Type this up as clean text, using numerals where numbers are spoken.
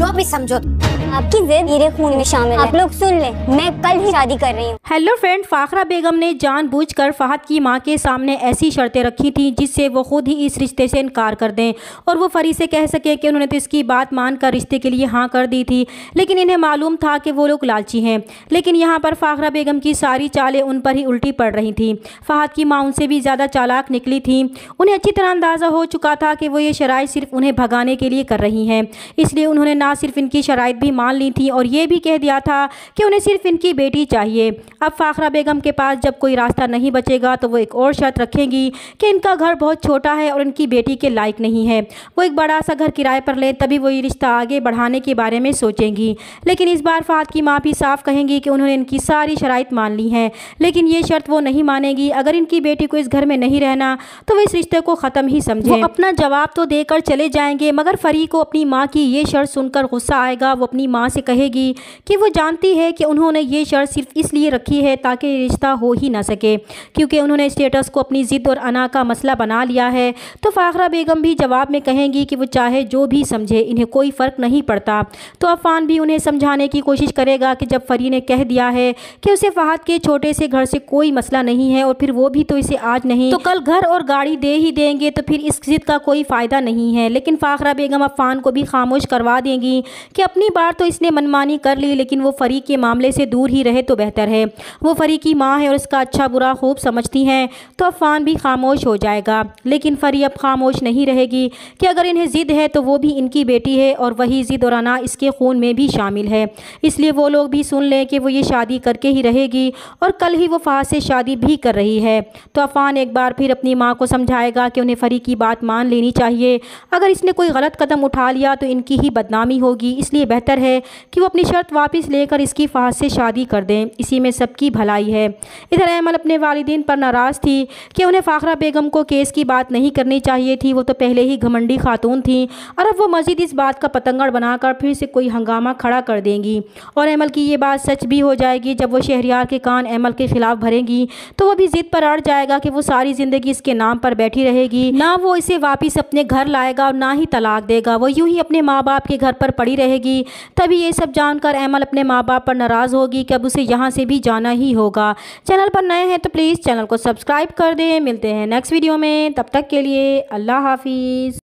जो भी समझो। आपकी जिद मेरे खून में शामिल है। आप लोग सुन लें, मैं कल ही शादी कर रही हूँ। हेलो फ्रेंड, फाखरा बेगम ने जानबूझकर फहद की मां के सामने ऐसी शर्तें रखी थी जिससे वो खुद ही इस रिश्ते से इनकार कर दें और वो फरी से कह सके कि उन्होंने तो इसकी बात मानकर रिश्ते के लिए हाँ कर दी थी, लेकिन इन्हें मालूम था कि वो लोग लालची हैं। लेकिन यहाँ पर फाखरा बेगम की सारी चालें उन पर ही उल्टी पड़ रही थी। फहद की माँ उनसे भी ज़्यादा चालाक निकली थी। उन्हें अच्छी तरह अंदाज़ा हो चुका था कि वो ये शराइत सिर्फ उन्हें भगाने के लिए कर रही हैं, इसलिए उन्होंने ना सिर्फ इनकी शराइत भी मान ली थी और ये भी कह दिया था कि उन्हें सिर्फ इनकी बेटी चाहिए। अब फाखरा बेगम के पास जब कोई रास्ता नहीं बचेगा तो वो एक और शर्त रखेंगी कि इनका घर बहुत छोटा है और इनकी बेटी के लायक नहीं है, वो एक बड़ा सा घर किराए पर लें, तभी वो ये रिश्ता आगे बढ़ाने के बारे में सोचेंगी। लेकिन इस बार फहद की माँ भी साफ कहेंगी कि उन्होंने इनकी सारी शराइत मान ली हैं, लेकिन ये शर्त वो नहीं मानेगी। अगर इनकी बेटी को इस घर में नहीं रहना तो वो इस रिश्ते को ख़त्म ही समझें। वो अपना जवाब तो देकर चले जाएंगे, मगर फरी को अपनी माँ की ये शर्त सुनकर गुस्सा आएगा। वो अपनी माँ से कहेगी कि वो जानती है कि उन्होंने ये शर्त सिर्फ इसलिए रखी है ताकि रिश्ता हो ही ना सके, क्योंकि उन्होंने स्टेटस को अपनी ज़िद और अना का मसला बना लिया है। तो फाखरा बेगम भी जवाब में कहेंगी कि वो चाहे जो भी समझे, इन्हें कोई फ़र्क नहीं पड़ता। तो अफान भी उन्हें समझाने की कोशिश करेगा कि जब फरी ने कह दिया है कि उसे फहद के छोटे से घर से कोई मसला नहीं है और फिर वो भी तो इसे आज नहीं तो कल घर और गाड़ी दे ही देंगे, तो फिर इस ज़िद का कोई फ़ायदा नहीं है। लेकिन फाखरा बेगम अफान को भी खामोश करवा देंगी कि अपनी बार तो इसने मनमानी कर ली, लेकिन वो फरी के मामले से दूर ही रहे तो बेहतर है। वो फरी की माँ है और इसका अच्छा बुरा खूब समझती हैं। तो अफान भी खामोश हो जाएगा। लेकिन फरी अब खामोश नहीं रहेगी कि अगर इन्हें ज़िद है तो वो भी इनकी बेटी है और वही ज़िद और अना इसके खून में भी शामिल है, इसलिए वो लोग भी सुन लें कि वो ये शादी करके ही रहेगी और कल ही वो फहद से शादी भी कर रही है। तो अफान एक बार फिर अपनी माँ को समझाएगा कि उन्हें फरी की बात मान लेनी चाहिए। अगर इसने कोई गलत कदम उठा लिया तो इनकी ही बदनामी होगी, इसलिए बेहतर है कि वो अपनी शर्त वापस लेकर इसकी फहद से शादी कर दें, इसी में सबकी भलाई है। इधर ऐमल अपने वालिदैन पर नाराज़ थी कि उन्हें फाखरा बेगम को केस की बात नहीं करनी चाहिए थी, वो तो पहले ही घमंडी खातून थी और अब वो मज़ीद इस बात का पतंगड़ बनाकर फिर से कोई हंगामा खड़ा कर देंगी। और ऐमल की ये बात सच भी हो जाएगी। जब वो शहरयार के कान ऐमल के ख़िलाफ़ भरेंगी तो वो भी ज़िद पर अड़ जाएगा कि वो सारी ज़िंदगी इसके नाम पर बैठी रहेगी, ना वो इसे वापस अपने घर लाएगा और ना ही तलाक देगा। वो यूँ ही अपने माँ बाप के घर पर पड़ी रहेगी। तभी ये सब जानकर ऐमल अपने माँ बाप पर नाराज़ होगी कि अब उसे यहाँ से भी जाना ही होगा। चैनल पर नए हैं तो प्लीज़ चैनल को सब्सक्राइब कर दें। मिलते हैं नेक्स्ट वीडियो में, तब तक के लिए अल्लाह हाफिज़।